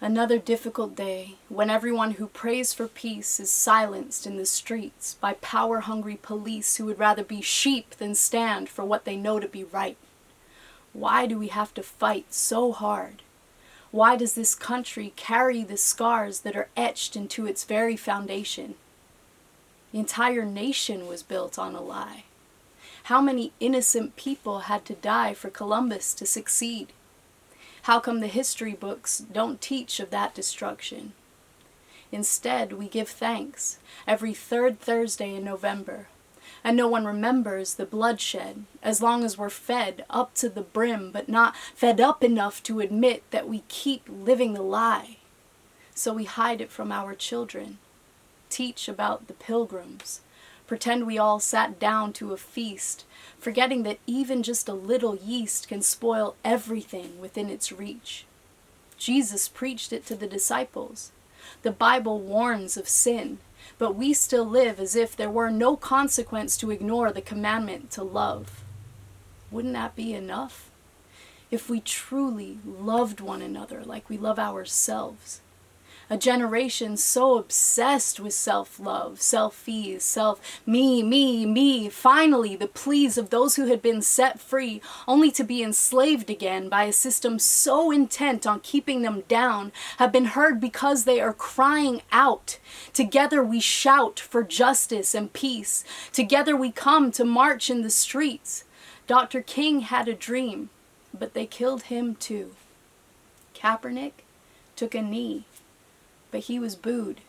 Another difficult day when everyone who prays for peace is silenced in the streets by power-hungry police who would rather be sheep than stand for what they know to be right. Why do we have to fight so hard? Why does this country carry the scars that are etched into its very foundation? The entire nation was built on a lie. How many innocent people had to die for Columbus to succeed? How come the history books don't teach of that destruction? Instead, we give thanks every third Thursday in November, and no one remembers the bloodshed as long as we're fed up to the brim, but not fed up enough to admit that we keep living the lie. So we hide it from our children, teach about the Pilgrims, pretend we all sat down to a feast, forgetting that even just a little yeast can spoil everything within its reach. Jesus preached it to the disciples. The Bible warns of sin, but we still live as if there were no consequence to ignore the commandment to love. Wouldn't that be enough? If we truly loved one another like we love ourselves. A generation so obsessed with self-love, self-ease, me, finally the pleas of those who had been set free, only to be enslaved again by a system so intent on keeping them down, have been heard because they are crying out. Together we shout for justice and peace. Together we come to march in the streets. Dr. King had a dream, but they killed him too. Kaepernick took a knee, but he was booed.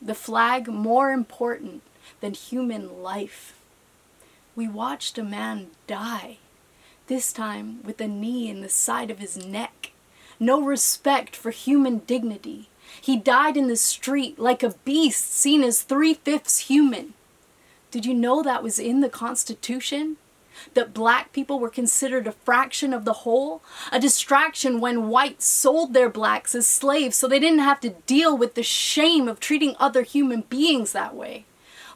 The flag more important than human life. We watched a man die, this time with a knee in the side of his neck. No respect for human dignity. He died in the street like a beast seen as 3/5 human. Did you know that was in the Constitution? That black people were considered a fraction of the whole, a distraction when whites sold their blacks as slaves so they didn't have to deal with the shame of treating other human beings that way.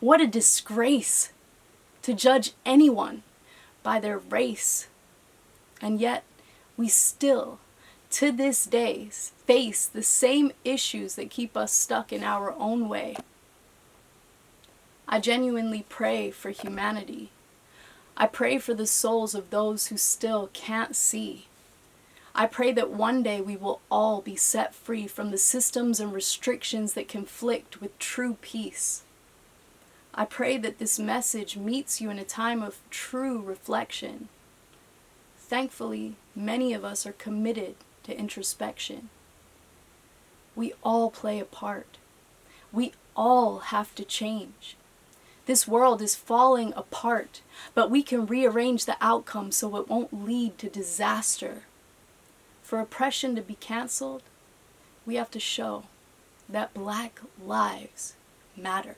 What a disgrace to judge anyone by their race. And yet, we still, to this day, face the same issues that keep us stuck in our own way. I genuinely pray for humanity. I pray for the souls of those who still can't see. I pray that one day we will all be set free from the systems and restrictions that conflict with true peace. I pray that this message meets you in a time of true reflection. Thankfully, many of us are committed to introspection. We all play a part. We all have to change. This world is falling apart, but we can rearrange the outcome so it won't lead to disaster. For oppression to be canceled, we have to show that Black lives matter.